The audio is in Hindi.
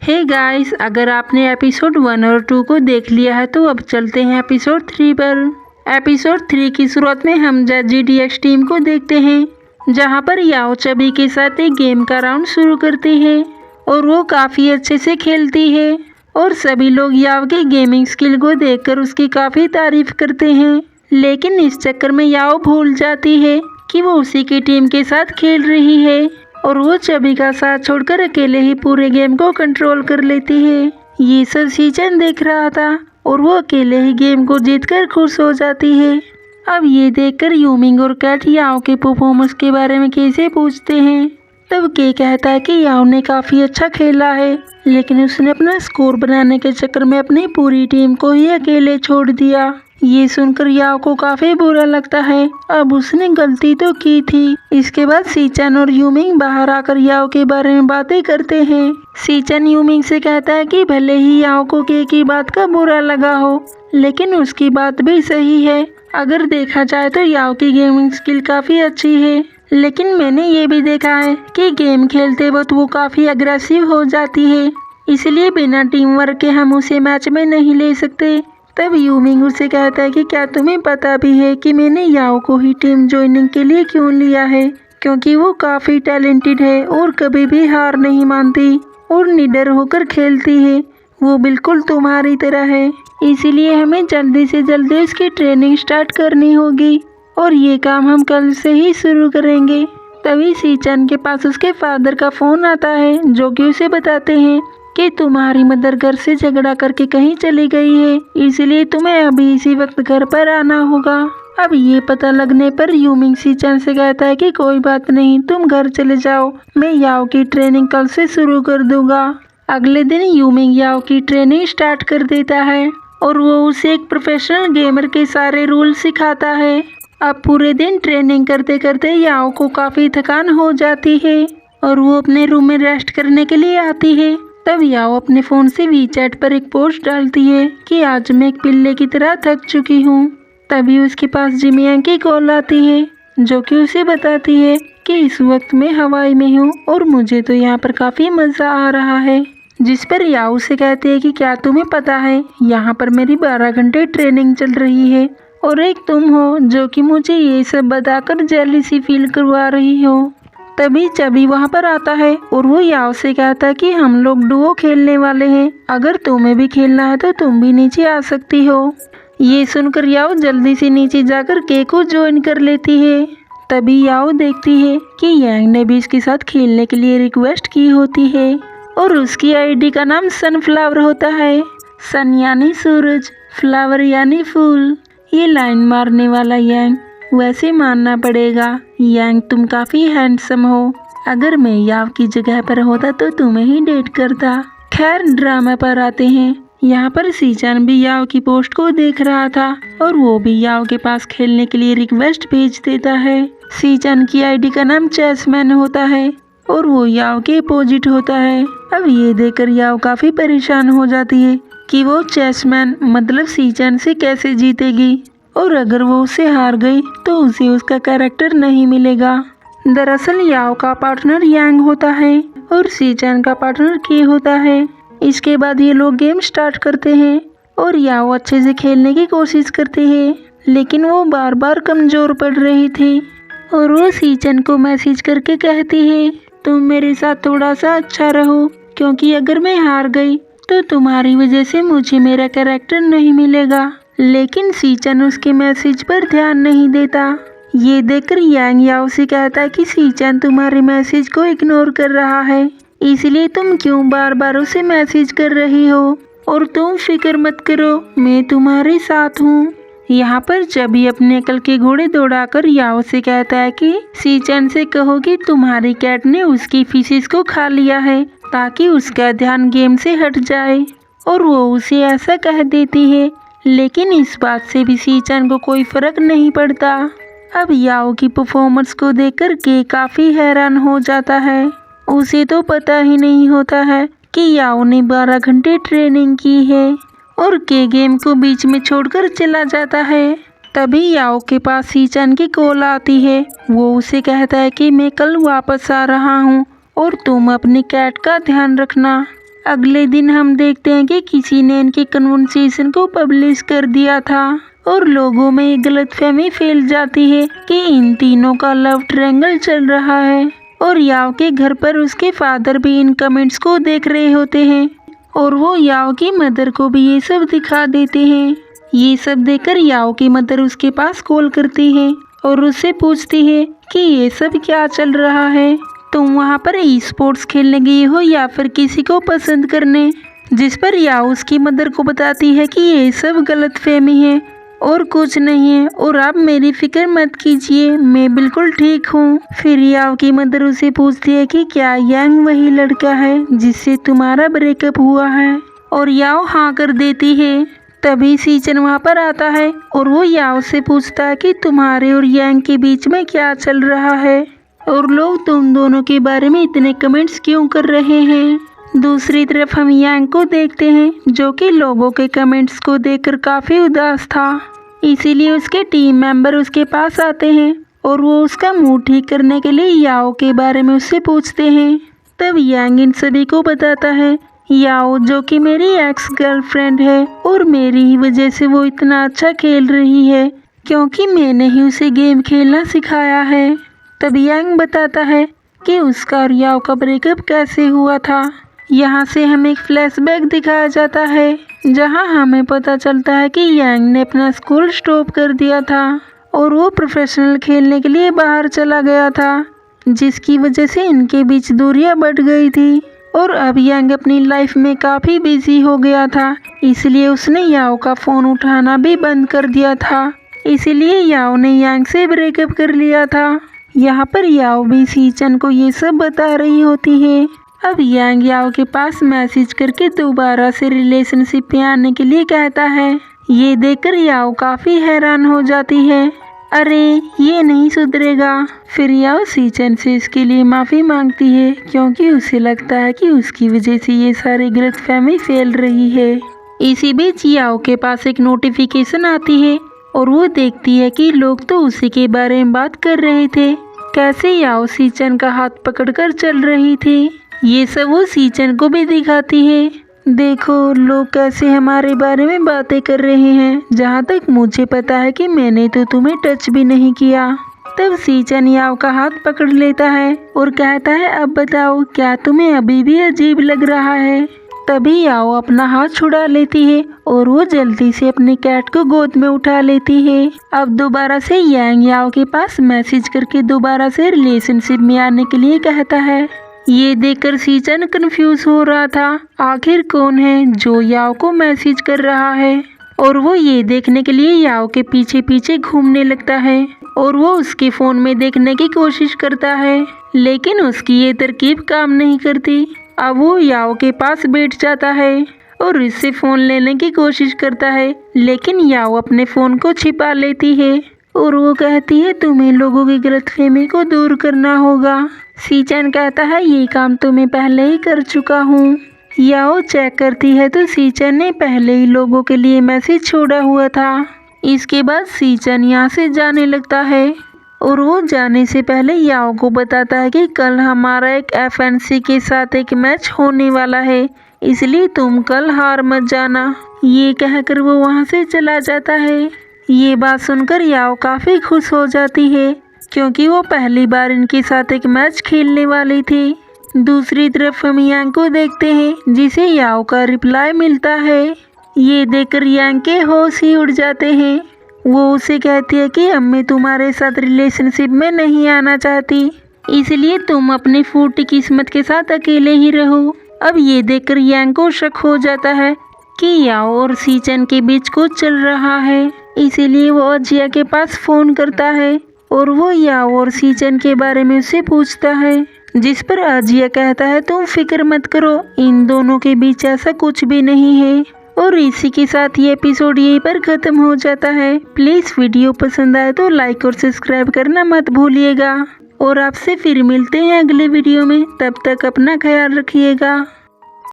हे गाइस, अगर आपने एपिसोड 1 और 2 को देख लिया है तो अब चलते हैं एपिसोड 3 पर। एपिसोड 3 की शुरुआत में हम GDX टीम को देखते हैं, जहां पर याओ चबी के साथ एक गेम का राउंड शुरू करती है और वो काफ़ी अच्छे से खेलती है और सभी लोग याओ के गेमिंग स्किल को देखकर उसकी काफ़ी तारीफ करते हैं। लेकिन इस चक्कर में याओ भूल जाती है कि वो उसी की टीम के साथ खेल रही है और वो चबी का साथ छोड़कर अकेले ही पूरे गेम को कंट्रोल कर लेती है। ये सब शीचन देख रहा था और वो अकेले ही गेम को जीतकर खुश हो जाती है। अब ये देखकर यूमिंग और कैट याओ के परफॉर्मेंस के बारे में कैसे पूछते हैं। तब के कहता है कि याओ ने काफ़ी अच्छा खेला है, लेकिन उसने अपना स्कोर बनाने के चक्कर में अपनी पूरी टीम को ही अकेले छोड़ दिया। ये सुनकर याओ को काफ़ी बुरा लगता है, अब उसने गलती तो की थी। इसके बाद शीचन और यूमिंग बाहर आकर याओ के बारे में बातें करते हैं। शीचन यूमिंग से कहता है कि भले ही याओ को के की बात का बुरा लगा हो, लेकिन उसकी बात भी सही है। अगर देखा जाए तो याओ की गेमिंग स्किल काफ़ी अच्छी है, लेकिन मैंने ये भी देखा है कि गेम खेलते वक्त वो काफ़ी अग्रेसिव हो जाती है, इसलिए बिना टीम वर्क के हम उसे मैच में नहीं ले सकते। तब यूमिंग उसे कहता है कि क्या तुम्हें पता भी है कि मैंने याओ को ही टीम ज्वाइनिंग के लिए क्यों लिया है, क्योंकि वो काफ़ी टैलेंटेड है और कभी भी हार नहीं मानती और निडर होकर खेलती है। वो बिल्कुल तुम्हारी तरह है, इसीलिए हमें जल्दी से जल्दी उसकी ट्रेनिंग स्टार्ट करनी होगी और ये काम हम कल से ही शुरू करेंगे। तभी शीचन के पास उसके फादर का फ़ोन आता है, जो कि उसे बताते हैं कि तुम्हारी मदर घर से झगड़ा करके कहीं चली गई है, इसलिए तुम्हें अभी इसी वक्त घर पर आना होगा। अब ये पता लगने पर यूमिंग शीचन से कहता है कि कोई बात नहीं, तुम घर चले जाओ, मैं याओ की ट्रेनिंग कल से शुरू कर दूंगा। अगले दिन यूमिंग याओ की ट्रेनिंग स्टार्ट कर देता है और वो उसे एक प्रोफेशनल गेमर के सारे रूल सिखाता है। अब पूरे दिन ट्रेनिंग करते करते याओ को काफ़ी थकान हो जाती है और वो अपने रूम में रेस्ट करने के लिए आती है। तब याओ अपने फ़ोन से वीचैट पर एक पोस्ट डालती है कि आज मैं एक पिल्ले की तरह थक चुकी हूँ। तभी उसके पास जिमियांग की कॉल आती है, जो कि उसे बताती है कि इस वक्त मैं हवाई में हूँ और मुझे तो यहाँ पर काफ़ी मज़ा आ रहा है। जिस पर याओ से कहती है कि क्या तुम्हें पता है, यहाँ पर मेरी 12 घंटे ट्रेनिंग चल रही है और एक तुम हो जो कि मुझे ये सब बताकर जेलसी फील करवा रही हो। तभी चबी वहाँ पर आता है और वो याओ से कहता है कि हम लोग डुओ खेलने वाले हैं, अगर तुम्हें भी खेलना है तो तुम भी नीचे आ सकती हो। ये सुनकर याओ जल्दी से नीचे जाकर के को ज्वाइन कर लेती है। तभी याओ देखती है कि यांग ने भी इसके साथ खेलने के लिए रिक्वेस्ट की होती है और उसकी आईडी का नाम सनफ्लावर होता है। सन यानी सूरज, फ्लावर यानी फूल। ये लाइन मारने वाला यांग, वैसे मानना पड़ेगा यांग तुम काफ़ी हैंडसम हो, अगर मैं याओ की जगह पर होता तो तुम्हें ही डेट करता। खैर ड्रामा पर आते हैं। यहाँ पर शीचन भी याओ की पोस्ट को देख रहा था और वो भी याओ के पास खेलने के लिए रिक्वेस्ट भेज देता है। शीचन की आईडी का नाम चेसमैन होता है और वो याओ के अपोजिट होता है। अब ये देखकर याओ काफ़ी परेशान हो जाती है कि वो चेसमैन मतलब शीचन से कैसे जीतेगी और अगर वो उसे हार गई तो उसे उसका कैरेक्टर नहीं मिलेगा। दरअसल याओ का पार्टनर यांग होता है और शीचन का पार्टनर के होता है। इसके बाद ये लोग गेम स्टार्ट करते हैं और याओ अच्छे से खेलने की कोशिश करती है, लेकिन वो बार बार कमज़ोर पड़ रही थी और वो शीचन को मैसेज करके कहती है तुम मेरे साथ थोड़ा सा अच्छा रहो, क्योंकि अगर मैं हार गई तो तुम्हारी वजह से मुझे मेरा कैरेक्टर नहीं मिलेगा। लेकिन शीचन उसके मैसेज पर ध्यान नहीं देता। ये देखकर यांग याओ से कहता है कि शीचन तुम्हारे मैसेज को इग्नोर कर रहा है, इसलिए तुम क्यों बार बार उसे मैसेज कर रही हो, और तुम फिक्र मत करो, मैं तुम्हारे साथ हूँ। यहाँ पर चबी अपने अकल के घोड़े दौड़ाकर याओ से कहता है कि शीचन से कहो कि तुम्हारी कैट ने उसकी फिशेस को खा लिया है ताकि उसका ध्यान गेम से हट जाए, और वो उसे ऐसा कह देती है, लेकिन इस बात से भी शीचन को कोई फर्क नहीं पड़ता। अब याओ की परफॉर्मेंस को देखकर के काफ़ी हैरान हो जाता है। उसे तो पता ही नहीं होता है कि याओ ने 12 घंटे ट्रेनिंग की है और के गेम को बीच में छोड़कर चला जाता है। तभी याओ के पास शीचन की कॉल आती है। वो उसे कहता है कि मैं कल वापस आ रहा हूँ और तुम अपनी कैट का ध्यान रखना। अगले दिन हम देखते हैं कि किसी ने इनके कन्वर्सेशन को पब्लिश कर दिया था और लोगों में एक गलतफहमी फैल जाती है कि इन तीनों का लव ट्रायंगल चल रहा है और याओ के घर पर उसके फादर भी इन कमेंट्स को देख रहे होते हैं और वो याओ की मदर को भी ये सब दिखा देते हैं। ये सब देखकर याओ की मदर उसके पास कॉल करती है और उससे पूछती है कि ये सब क्या चल रहा है, तुम वहाँ पर ई स्पोर्ट्स खेलने गई हो या फिर किसी को पसंद करने। जिस पर याओ उसकी मदर को बताती है कि ये सब गलतफहमी है और कुछ नहीं है और आप मेरी फिक्र मत कीजिए, मैं बिल्कुल ठीक हूँ। फिर याओ की मदर उसे पूछती है कि क्या यांग वही लड़का है जिससे तुम्हारा ब्रेकअप हुआ है और याओ हाँ कर देती है। तभी सीचन वहाँ पर आता है और वो याओ से पूछता है कि तुम्हारे और यांग के बीच में क्या चल रहा है और लोग तुम दोनों के बारे में इतने कमेंट्स क्यों कर रहे हैं। दूसरी तरफ हम यांग को देखते हैं जो कि लोगों के कमेंट्स को देखकर काफ़ी उदास था, इसीलिए उसके टीम मेंबर उसके पास आते हैं और वो उसका मूड ठीक करने के लिए याओ के बारे में उससे पूछते हैं। तब यांग इन सभी को बताता है याओ जो कि मेरी एक्स गर्लफ्रेंड है और मेरी ही वजह से वो इतना अच्छा खेल रही है क्योंकि मैंने ही उसे गेम खेलना सिखाया है। तब यांग बताता है कि उसका और याओ का ब्रेकअप कैसे हुआ था। यहाँ से हमें एक फ्लैशबैक दिखाया जाता है जहाँ हमें पता चलता है कि यांग ने अपना स्कूल स्टॉप कर दिया था और वो प्रोफेशनल खेलने के लिए बाहर चला गया था, जिसकी वजह से इनके बीच दूरियां बढ़ गई थी और अब यांग अपनी लाइफ में काफ़ी बिजी हो गया था, इसलिए उसने याओ का फ़ोन उठाना भी बंद कर दिया था। इसीलिए याओ ने यांग से ब्रेकअप कर लिया था। यहाँ पर याओ भी सीचन को ये सब बता रही होती है। अब यांग याओ के पास मैसेज करके दोबारा से रिलेशनशिप में आने के लिए कहता है। ये देखकर याओ काफ़ी हैरान हो जाती है, अरे ये नहीं सुधरेगा। फिर याओ सीचन से इसके लिए माफ़ी मांगती है क्योंकि उसे लगता है कि उसकी वजह से ये सारी गलतफहमी फैल रही है। इसी बीच याओ के पास एक नोटिफिकेशन आती है और वो देखती है कि लोग तो उसी के बारे में बात कर रहे थे, कैसे याओ सीचन का हाथ पकड़कर चल रही थी। ये सब वो सीचन को भी दिखाती है, देखो लोग कैसे हमारे बारे में बातें कर रहे हैं, जहाँ तक मुझे पता है कि मैंने तो तुम्हें टच भी नहीं किया। तब सीचन याओ का हाथ पकड़ लेता है और कहता है अब बताओ क्या तुम्हें अभी भी अजीब लग रहा है। तभी याओ अपना हाथ छुड़ा लेती है और वो जल्दी से अपने कैट को गोद में उठा लेती है। अब दोबारा से यांग याओ के पास मैसेज करके दोबारा से रिलेशनशिप में आने के लिए कहता है। ये देखकर सीचन कंफ्यूज हो रहा था, आखिर कौन है जो याओ को मैसेज कर रहा है और वो ये देखने के लिए याओ के पीछे पीछे घूमने लगता है और वो उसके फ़ोन में देखने की कोशिश करता है, लेकिन उसकी ये तरकीब काम नहीं करती। अब वो याओ के पास बैठ जाता है और इससे फ़ोन लेने की कोशिश करता है, लेकिन याओ अपने फ़ोन को छिपा लेती है और वो कहती है तुम्हें लोगों की गलतफहमी को दूर करना होगा। सीचन कहता है ये काम तो मैं पहले ही कर चुका हूँ। याओ चेक करती है तो सीचन ने पहले ही लोगों के लिए मैसेज छोड़ा हुआ था। इसके बाद सीचन यहाँ से जाने लगता है और वो जाने से पहले याओ को बताता है कि कल हमारा एक FNC के साथ एक मैच होने वाला है, इसलिए तुम कल हार मत जाना। ये कहकर वो वहाँ से चला जाता है। ये बात सुनकर याओ काफ़ी खुश हो जाती है क्योंकि वो पहली बार इनके साथ एक मैच खेलने वाली थी। दूसरी तरफ हम यांग को देखते हैं जिसे याओ का रिप्लाई मिलता है। ये देखकर यांग के होश ही उड़ जाते हैं। वो उसे कहती है कि अब मैं तुम्हारे साथ रिलेशनशिप में नहीं आना चाहती, इसलिए तुम अपनी फूटी किस्मत के साथ अकेले ही रहो। अब ये देखकर यांग को शक हो जाता है कि याओ और सीचन के बीच कुछ चल रहा है, इसीलिए वो अजिया के पास फ़ोन करता है और वो याओ और सीचन के बारे में उससे पूछता है, जिस पर अजिया कहता है तुम फिक्र मत करो, इन दोनों के बीच ऐसा कुछ भी नहीं है। और इसी के साथ ये एपिसोड यहीं पर ख़त्म हो जाता है। प्लीज़ वीडियो पसंद आए तो लाइक और सब्सक्राइब करना मत भूलिएगा और आपसे फिर मिलते हैं अगले वीडियो में। तब तक अपना ख्याल रखिएगा।